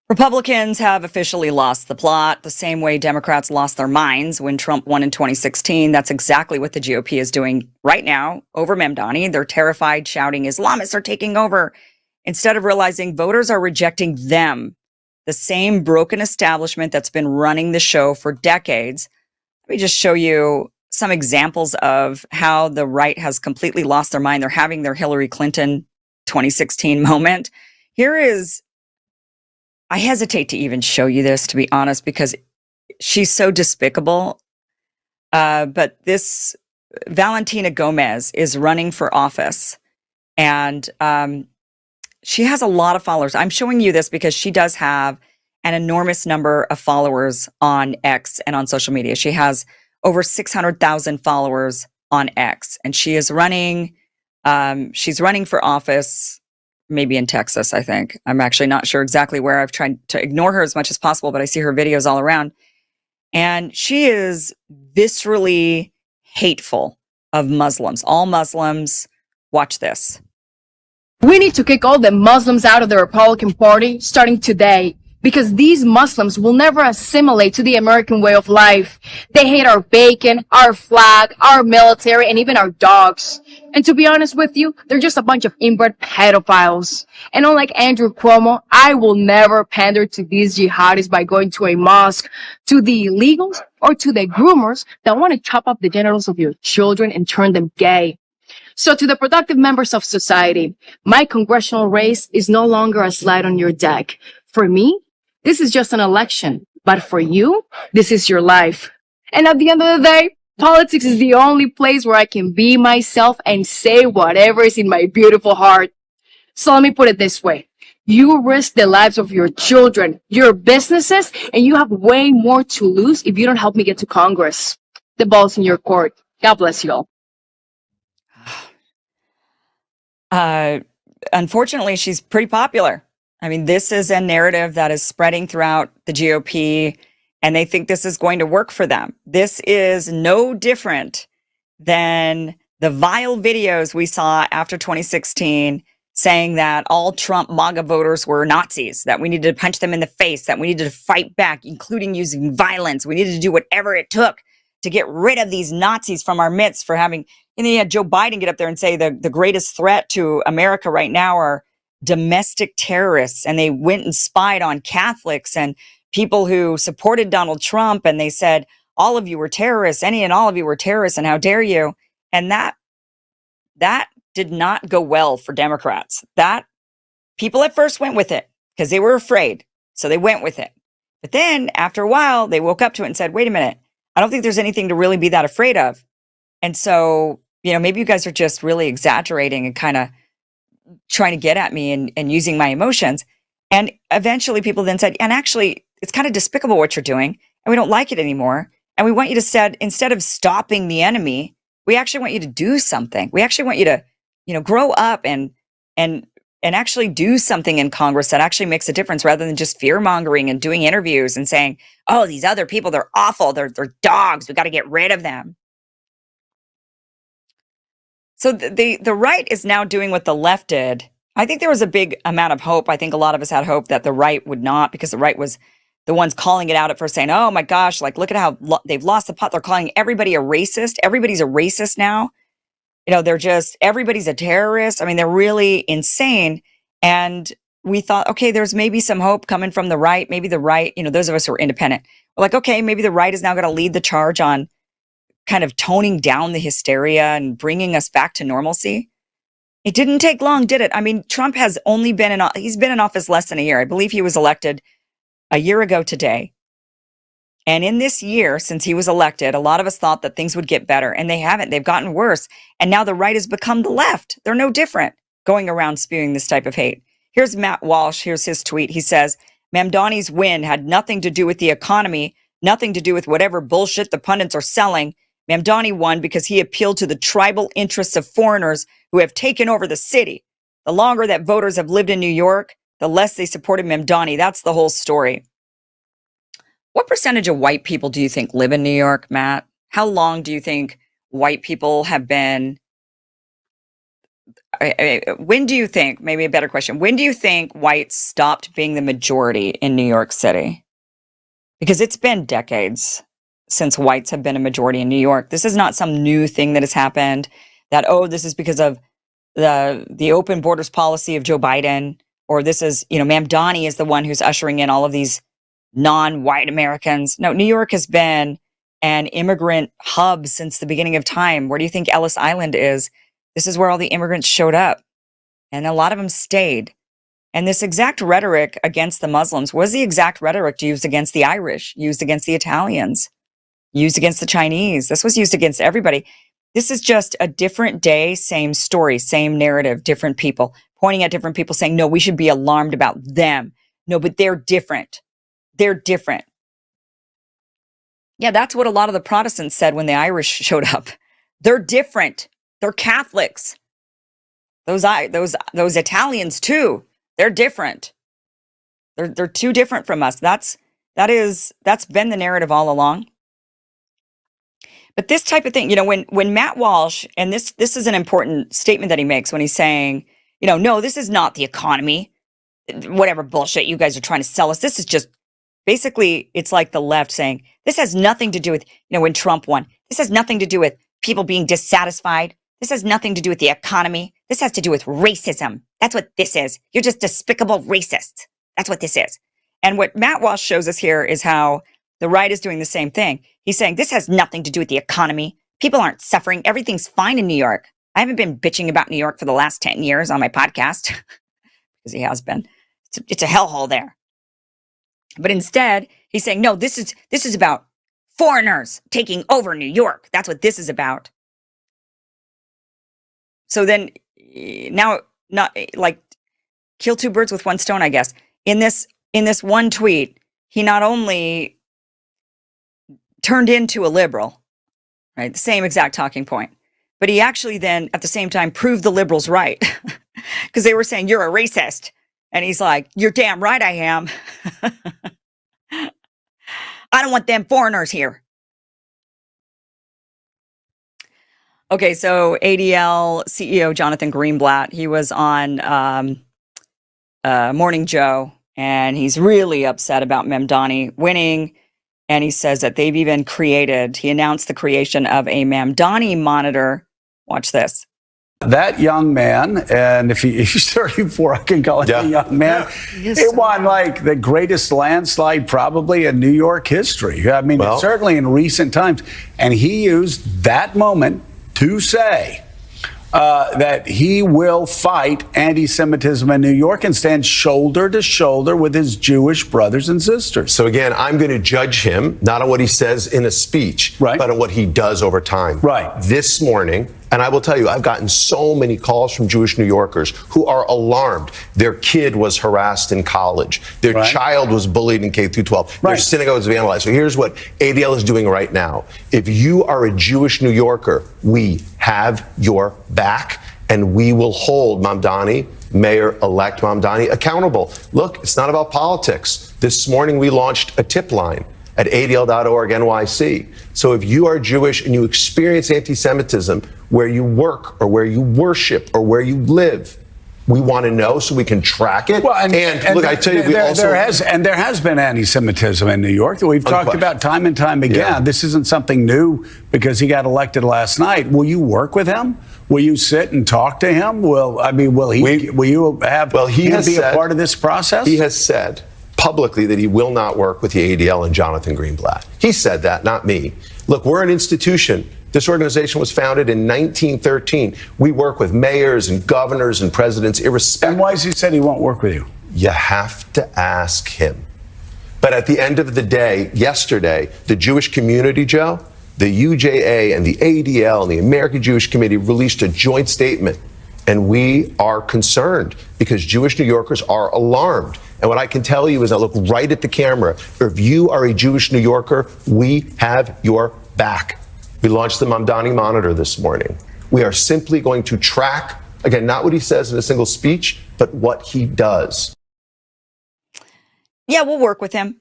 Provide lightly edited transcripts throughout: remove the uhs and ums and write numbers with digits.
Republicans have officially lost the plot the same way Democrats lost their minds when Trump won in 2016. That's exactly what the GOP is doing right now over Mamdani. They're terrified, shouting, Islamists are taking over, instead of realizing voters are rejecting them, the same broken establishment that's been running the show for decades. Let me just show you some examples of how the right has completely lost their mind. They're having their Hillary Clinton 2016 moment. Here is, I hesitate to even show you this, to be honest, because she's so despicable. But this Valentina Gomez is running for office, and she has a lot of followers. I'm showing you this because she does have an enormous number of followers on X and on social media. She has over 600,000 followers on X, and she is running. She's running for office, maybe in Texas, I think. I'm actually not sure exactly where. I've tried to ignore her as much as possible, but I see her videos all around. And she is viscerally hateful of Muslims, all Muslims. Watch this. We need to kick all the Muslims out of the Republican Party starting today, because these Muslims will never assimilate to the American way of life. They hate our bacon, our flag, our military, and even our dogs. And to be honest with you, they're just a bunch of inbred pedophiles. And unlike Andrew Cuomo, I will never pander to these jihadis by going to a mosque, to the illegals, or to the groomers that want to chop up the genitals of your children and turn them gay. So to the productive members of society, my congressional race is no longer a slide on your deck. For me, this is just an election. But for you, this is your life. And at the end of the day, politics is the only place where I can be myself and say whatever is in my beautiful heart. So let me put it this way. You risk the lives of your children, your businesses, and you have way more to lose if you don't help me get to Congress. The ball's in your court. God bless you all. Unfortunately, she's pretty popular. I mean, this is a narrative that is spreading throughout the GOP, and they think this is going to work for them. This is no different than the vile videos we saw after 2016 saying that all Trump MAGA voters were Nazis, that we needed to punch them in the face, that we needed to fight back, including using violence. We needed to do whatever it took to get rid of these Nazis from our midst for having, and then you had Joe Biden get up there and say the greatest threat to America right now are domestic terrorists. And they went and spied on Catholics and people who supported Donald Trump. And they said, all of you were terrorists, any and all of you were terrorists, and how dare you? And that did not go well for Democrats. That people at first went with it because they were afraid. So they went with it. But then after a while, they woke up to it and said, wait a minute, I don't think there's anything to really be that afraid of. And so, maybe you guys are just really exaggerating and kind of trying to get at me and using my emotions. And eventually people then said, and actually, it's kind of despicable what you're doing, and we don't like it anymore. And we want you to instead of stopping the enemy, we actually want you to do something. We actually want you to, grow up and actually do something in Congress that actually makes a difference, rather than just fear mongering and doing interviews and saying, oh, these other people, they're awful. They're dogs. We got to get rid of them. So the right is now doing what the left did. I think there was a big amount of hope. I think a lot of us had hope that the right would not, because the right was the ones calling it out at first, saying, oh my gosh, like, look at how they've lost the pot. They're calling everybody a racist. Everybody's a racist now. Everybody's a terrorist. I mean, they're really insane. And we thought, okay, there's maybe some hope coming from the right. Maybe the right, those of us who are independent, we're like, okay, maybe the right is now going to lead the charge on kind of toning down the hysteria and bringing us back to normalcy. It didn't take long, did it? I mean, Trump has only he's been in office less than a year. I believe he was elected a year ago today. And in this year, since he was elected, a lot of us thought that things would get better, and they haven't. They've gotten worse. And now the right has become the left. They're no different, going around spewing this type of hate. Here's Matt Walsh. Here's his tweet. He says, Mamdani's win had nothing to do with the economy, nothing to do with whatever bullshit the pundits are selling. Mamdani won because he appealed to the tribal interests of foreigners who have taken over the city. The longer that voters have lived in New York, the less they supported Mamdani. That's the whole story. What percentage of white people do you think live in New York, Matt? How long do you think white people have been when do you think, maybe a better question, when do you think whites stopped being the majority in New York City? Because it's been decades since whites have been a majority in New York. This is not some new thing that has happened that, oh, this is because of the open borders policy of Joe Biden, or this is, Mamdani is the one who's ushering in all of these non-white Americans. No, New York has been an immigrant hub since the beginning of time. Where do you think Ellis Island is? This is where all the immigrants showed up, and a lot of them stayed. And this exact rhetoric against the Muslims was the exact rhetoric used against the Irish, used against the Italians, used against the Chinese. This was used against everybody. This is just a different day, same story, same narrative, different people, pointing at different people saying, no, we should be alarmed about them. No, but they're different. They're different. Yeah, that's what a lot of the Protestants said when the Irish showed up. They're different. They're Catholics. Those Italians too. They're different. They're too different from us. That's been the narrative all along. But this type of thing, when Matt Walsh, and this is an important statement that he makes when he's saying, no, this is not the economy, whatever bullshit you guys are trying to sell us. This is just basically, it's like the left saying, this has nothing to do with, when Trump won, this has nothing to do with people being dissatisfied. This has nothing to do with the economy. This has to do with racism. That's what this is. You're just despicable racists. That's what this is. And what Matt Walsh shows us here is how the right is doing the same thing. He's saying this has nothing to do with the economy. People aren't suffering. Everything's fine in New York. I haven't been bitching about New York for the last 10 years on my podcast because he has been. It's a hellhole there. But instead, he's saying, no, this is about foreigners taking over New York. That's what this is about. So then now, not like kill two birds with one stone, I guess. In this one tweet, he not only turned into a liberal, right? The same exact talking point, but he actually then at the same time proved the liberals right because they were saying you're a racist. And he's like, you're damn right I am. I don't want them foreigners here. Okay, so ADL CEO Jonathan Greenblatt, he was on Morning Joe, and he's really upset about Mamdani winning. And he says that they've even he announced the creation of a Mamdani monitor. Watch this. That young man, and if he's 34, I can call him a young man. Yeah. He won like the greatest landslide probably in New York history. I mean, certainly in recent times. And he used that moment to say that he will fight anti-Semitism in New York and stand shoulder to shoulder with his Jewish brothers and sisters. So again, I'm going to judge him not on what he says in a speech, but on what he does over time. This morning, and I will tell you, I've gotten so many calls from Jewish New Yorkers who are alarmed. Their kid was harassed in college. Their child was bullied in K through 12. Their synagogue was vandalized. So here's what ADL is doing right now. If you are a Jewish New Yorker, we have your back, and we will hold Mamdani, Mayor-elect Mamdani, accountable. Look, it's not about politics. This morning we launched a tip line at adl.org NYC. So if you are Jewish and you experience anti-Semitism where you work or where you worship or where you live, we want to know so we can track it. Well, and look, I tell you, there has been anti-Semitism in New York that we've talked about time and time again. Yeah. This isn't something new because he got elected last night. Will you work with him? Will you sit and talk to him? Will you have him be a part of this process? He has said publicly that he will not work with the ADL and Jonathan Greenblatt. He said that, not me. Look, we're an institution. This organization was founded in 1913. We work with mayors and governors and presidents irrespective. And why has he said he won't work with you? You have to ask him. But at the end of the day, yesterday, the Jewish community, Joe, the UJA and the ADL and the American Jewish Committee released a joint statement. And we are concerned because Jewish New Yorkers are alarmed. And what I can tell you is I look right at the camera. If you are a Jewish New Yorker, we have your back. We launched the Mamdani Monitor this morning. We are simply going to track, again, not what he says in a single speech, but what he does. Yeah, we'll work with him.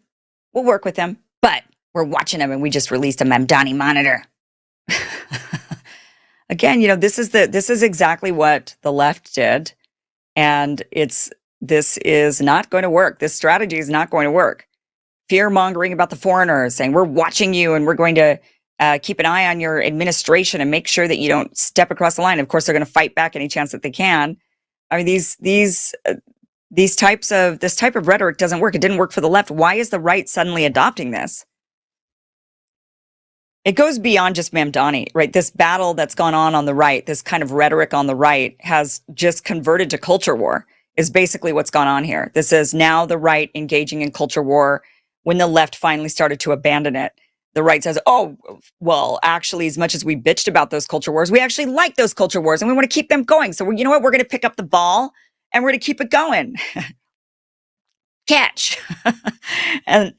But we're watching him, and we just released a Mamdani Monitor. again, this is exactly what the left did, and this is not going to work. This strategy is not going to work. Fear mongering about the foreigners, saying we're watching you and we're going to keep an eye on your administration and make sure that you don't step across the line. Of course, they're going to fight back any chance that they can. I mean, this type of rhetoric doesn't work. It didn't work for the left. Why is the right suddenly adopting this? It goes beyond just Mamdani, right? This battle that's gone on the right, this kind of rhetoric on the right has just converted to culture war, is basically what's gone on here. This is now the right engaging in culture war when the left finally started to abandon it. The right says, oh, well, actually, as much as we bitched about those culture wars, we actually like those culture wars and we want to keep them going. So, you know what? We're going to pick up the ball and we're going to keep it going. Catch. And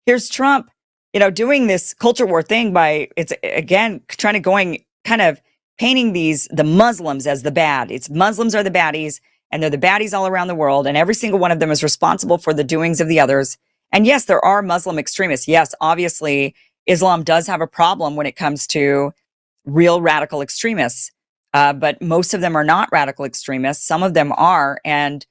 here's Trump, doing this culture war thing by, it's again, kind of painting the Muslims as the bad. It's Muslims are the baddies, and they're the baddies all around the world, and every single one of them is responsible for the doings of the others. And yes, there are Muslim extremists. Yes, obviously, Islam does have a problem when it comes to real radical extremists, but most of them are not radical extremists. Some of them are, and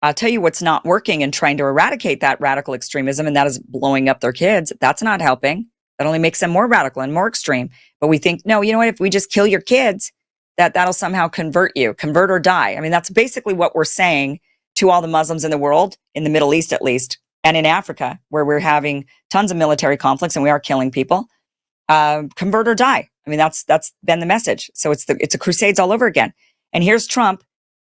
I'll tell you what's not working in trying to eradicate that radical extremism, and that is blowing up their kids. That's not helping. That only makes them more radical and more extreme. But we think, no, you know what? If we just kill your kids, that'll somehow convert or die. I mean, that's basically what we're saying to all the Muslims in the world, in the Middle East at least, and in Africa, where we're having tons of military conflicts and we are killing people. Convert or die. I mean, that's been the message. So it's a crusades all over again. And here's Trump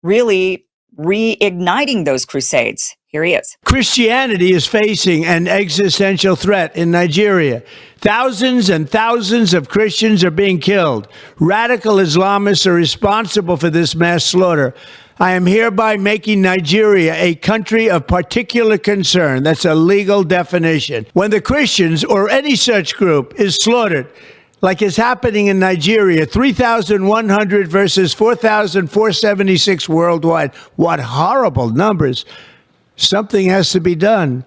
really reigniting those crusades. Here he is. Christianity is facing an existential threat in Nigeria. Thousands and thousands of Christians are being killed. Radical Islamists are responsible for this mass slaughter. I am hereby making Nigeria a country of particular concern. That's a legal definition. When the Christians or any such group is slaughtered, like is happening in Nigeria, 3,100 versus 4,476 worldwide. What horrible numbers. Something has to be done.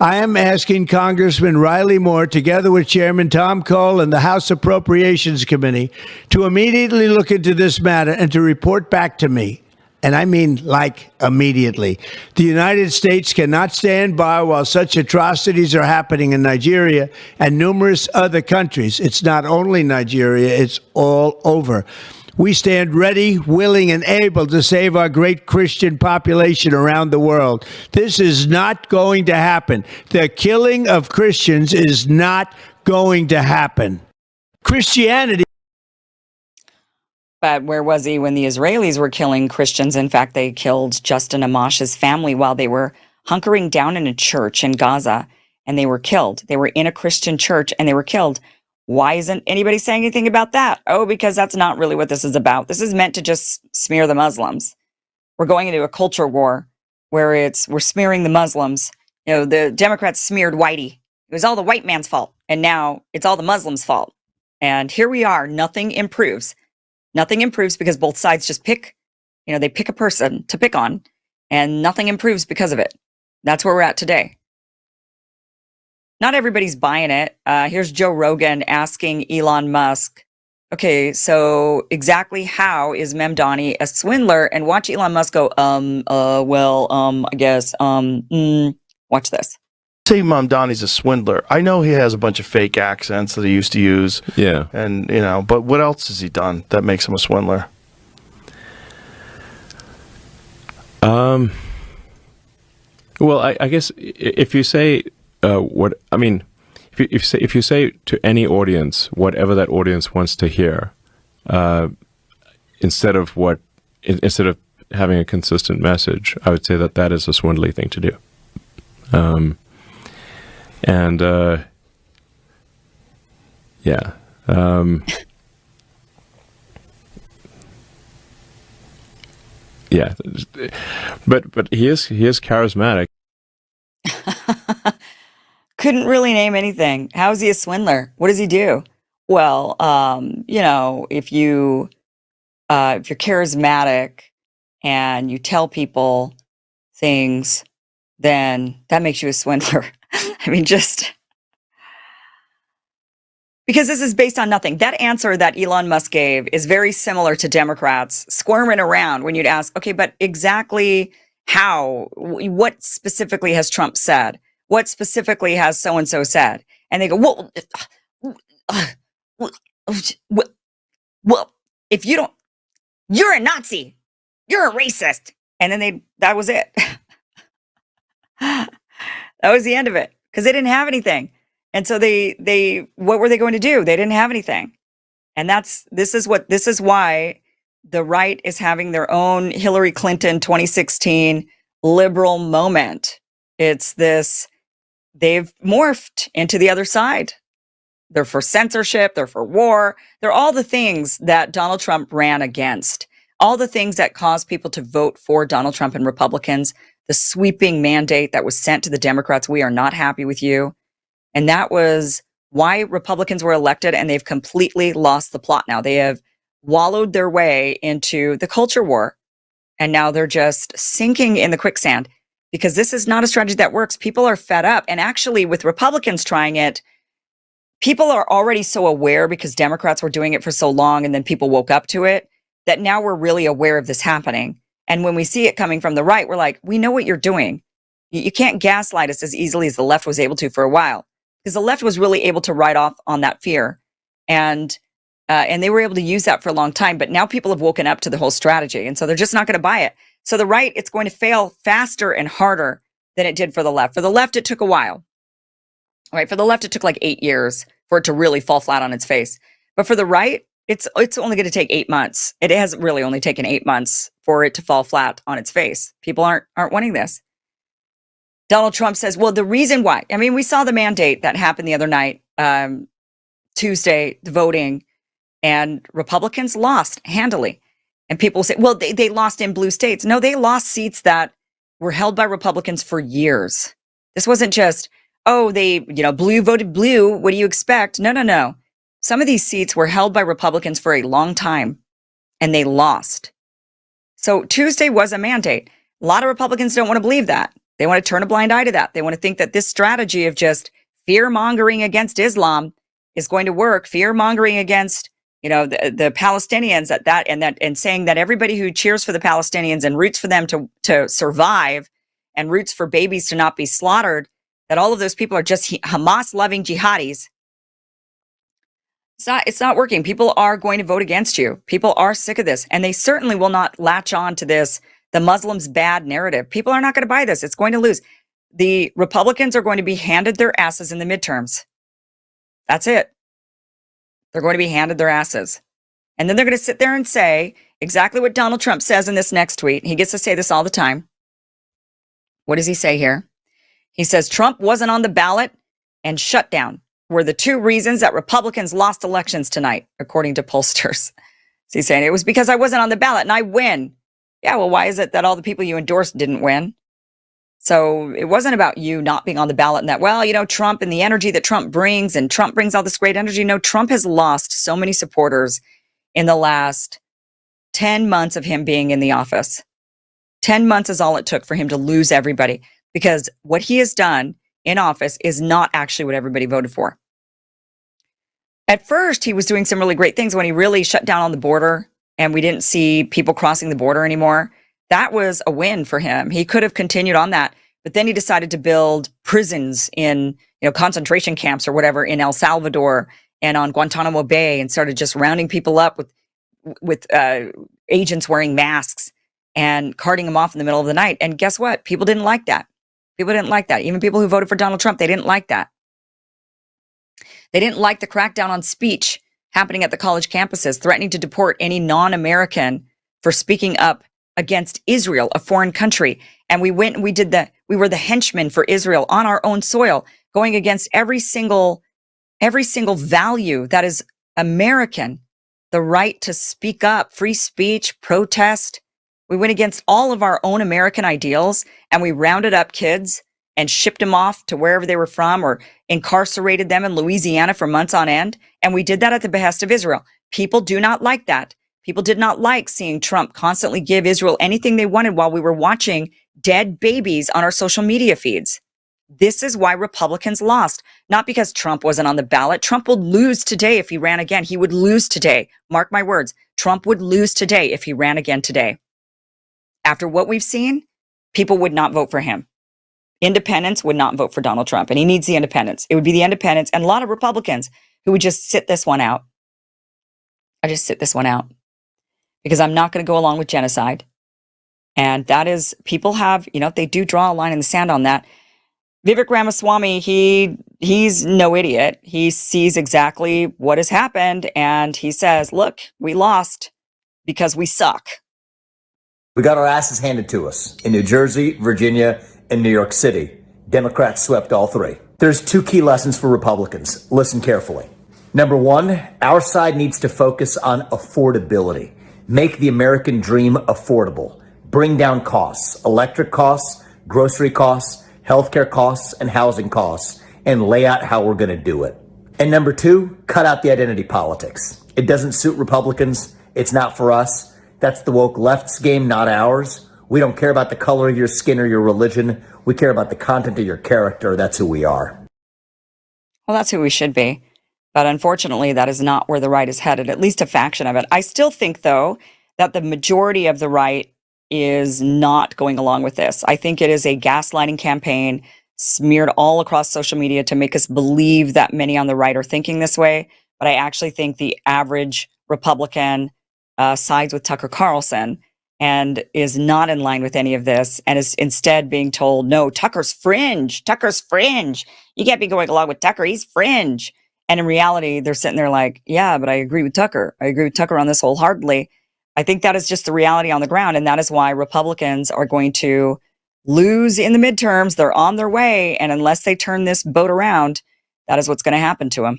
I am asking Congressman Riley Moore, together with Chairman Tom Cole and the House Appropriations Committee, to immediately look into this matter and to report back to me. And I mean, like, immediately. The United States cannot stand by while such atrocities are happening in Nigeria and numerous other countries. It's not only Nigeria, it's all over. We stand ready, willing, and able to save our great Christian population around the world. This is not going to happen. The killing of Christians is not going to happen. Christianity. But where was he when the Israelis were killing Christians? In fact, they killed Justin Amash's family while they were hunkering down in a church in Gaza, and they were killed. They were in a Christian church, and they were killed. Why isn't anybody saying anything about that? Oh, because that's not really what this is about. This is meant to just smear the Muslims. We're going into a culture war where we're smearing the Muslims. The Democrats smeared Whitey. It was all the white man's fault, and now it's all the Muslims' fault. And here we are. Nothing improves. Nothing improves because both sides just pick a person to pick on, and nothing improves because of it. That's where we're at today. Not everybody's buying it. Here's Joe Rogan asking Elon Musk, okay, so exactly how is Mamdani a swindler? And watch Elon Musk go, I guess, watch this. Say Mamdani's a swindler. I know he has a bunch of fake accents that he used to use. Yeah. And, but what else has he done that makes him a swindler? Well, I guess if you say if you say to any audience whatever that audience wants to hear, instead of having a consistent message, I would say that is a swindly thing to do. Yeah. Yeah. But he is charismatic. Couldn't really name anything. How is he a swindler? What does he do? Well, if you're charismatic and you tell people things, then that makes you a swindler. I mean, just Because this is based on nothing. That answer that Elon Musk gave is very similar to Democrats squirming around when you'd ask, okay, but exactly how? What specifically has Trump said? What specifically has so-and-so said? And they go, well, if you don't, you're a Nazi. You're a racist. And then that was it. That was the end of it because they didn't have anything. And so what were they going to do? They didn't have anything. And this is why the right is having their own Hillary Clinton 2016 liberal moment. It's this, they've morphed into the other side. They're for censorship. They're for war. They're all the things that Donald Trump ran against. All the things that caused people to vote for Donald Trump and Republicans. The sweeping mandate that was sent to the Democrats. We are not happy with you. And that was why Republicans were elected, and they've completely lost the plot now. They have wallowed their way into the culture war, and now they're just sinking in the quicksand because this is not a strategy that works. People are fed up. And actually, with Republicans trying it, people are already so aware because Democrats were doing it for so long, and then people woke up to it, that now we're really aware of this happening. And when we see it coming from the right, we're like, we know what you're doing. You can't gaslight us as easily as the left was able to for a while. Because the left was really able to ride off on that fear. And they were able to use that for a long time. But now people have woken up to the whole strategy. And so they're just not going to buy it. So the right, it's going to fail faster and harder than it did for the left. For the left, it took a while. Right? For the left, it took like 8 years for it to really fall flat on its face. But for the right, it's only going to take 8 months. It has really only taken 8 months for it to fall flat on its face. People aren't wanting this. Donald Trump says, well, the reason why, I mean, we saw the mandate that happened the other night, Tuesday, the voting, and Republicans lost handily. And people say, well, they lost in blue states. No, they lost seats that were held by Republicans for years. This wasn't just, oh, blue voted blue. What do you expect? No. Some of these seats were held by Republicans for a long time, and they lost. So Tuesday was a mandate. A lot of Republicans don't want to believe that. They want to turn a blind eye to that. They want to think that this strategy of just fear-mongering against Islam is going to work. Fear-mongering against, the Palestinians and saying that everybody who cheers for the Palestinians and roots for them to survive and roots for babies to not be slaughtered, that all of those people are just Hamas-loving jihadis. It's not working. People are going to vote against you. People are sick of this, and they certainly will not latch on to this, the Muslims bad narrative. People are not going to buy this. It's going to lose. The Republicans are going to be handed their asses in the midterms. That's it. They're going to be handed their asses. And then they're going to sit there and say exactly what Donald Trump says in this next tweet. He gets to say this all the time. What does he say here? He says, Trump wasn't on the ballot and shutdown were the two reasons that Republicans lost elections tonight, according to pollsters. So he's saying it was because I wasn't on the ballot and I win. Yeah, well, why is it that all the people you endorsed didn't win? So it wasn't about you not being on the ballot and that, Trump and the energy that Trump brings, and Trump brings all this great energy. No, Trump has lost so many supporters in the last 10 months of him being in the office. 10 months is all it took for him to lose everybody, because what he has done in office is not actually what everybody voted for. At first, he was doing some really great things when he really shut down on the border and we didn't see people crossing the border anymore. That was a win for him. He could have continued on that, but then he decided to build prisons in, concentration camps or whatever in El Salvador and on Guantanamo Bay, and started just rounding people up with agents wearing masks and carting them off in the middle of the night. And guess what? People didn't like that. People didn't like that. Even people who voted for Donald Trump, they didn't like that. They didn't like the crackdown on speech happening at the college campuses, threatening to deport any non-American for speaking up against Israel, a foreign country. And we went and we were the henchmen for Israel on our own soil, going against every single value that is American, the right to speak up, free speech, protest. We went against all of our own American ideals, and we rounded up kids and shipped them off to wherever they were from, or incarcerated them in Louisiana for months on end. And we did that at the behest of Israel. People do not like that. People did not like seeing Trump constantly give Israel anything they wanted while we were watching dead babies on our social media feeds. This is why Republicans lost, not because Trump wasn't on the ballot. Trump would lose today if he ran again. He would lose today. Mark my words. Trump would lose today if he ran again today. After what we've seen, people would not vote for him. Independents would not vote for Donald Trump, and he needs the independents. It would be the independents and a lot of Republicans who would just sit this one out. I just sit this one out because I'm not going to go along with genocide. And that is, people have, they do draw a line in the sand on that. Vivek Ramaswamy, he's no idiot. He sees exactly what has happened, and he says, look, we lost because we suck. We got our asses handed to us in New Jersey, Virginia, and New York City. Democrats swept all three. There's two key lessons for Republicans. Listen carefully. Number one, our side needs to focus on affordability. Make the American dream affordable. Bring down costs, electric costs, grocery costs, healthcare costs, and housing costs, and lay out how we're going to do it. And number two, cut out the identity politics. It doesn't suit Republicans. It's not for us. That's the woke left's game, not ours. We don't care about the color of your skin or your religion. We care about the content of your character. That's who we are. Well, that's who we should be. But unfortunately, that is not where the right is headed, at least a faction of it. I still think, though, that the majority of the right is not going along with this. I think it is a gaslighting campaign smeared all across social media to make us believe that many on the right are thinking this way. But I actually think the average Republican sides with Tucker Carlson and is not in line with any of this and is instead being told, no, Tucker's fringe. Tucker's fringe. You can't be going along with Tucker. He's fringe. And in reality, they're sitting there like, yeah, but I agree with Tucker. I agree with Tucker on this wholeheartedly. I think that is just the reality on the ground. And that is why Republicans are going to lose in the midterms. They're on their way. And unless they turn this boat around, that is what's going to happen to them.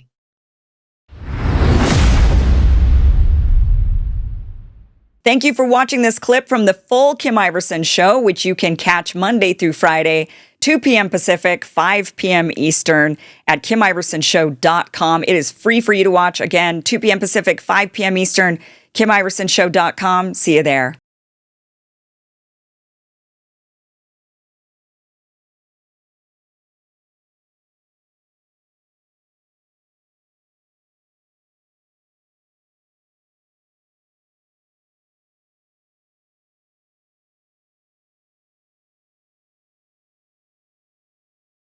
Thank you for watching this clip from the full Kim Iverson Show, which you can catch Monday through Friday, 2 p.m. Pacific, 5 p.m. Eastern at KimIversonShow.com. It is free for you to watch. Again, 2 p.m. Pacific, 5 p.m. Eastern, KimIversonShow.com. See you there.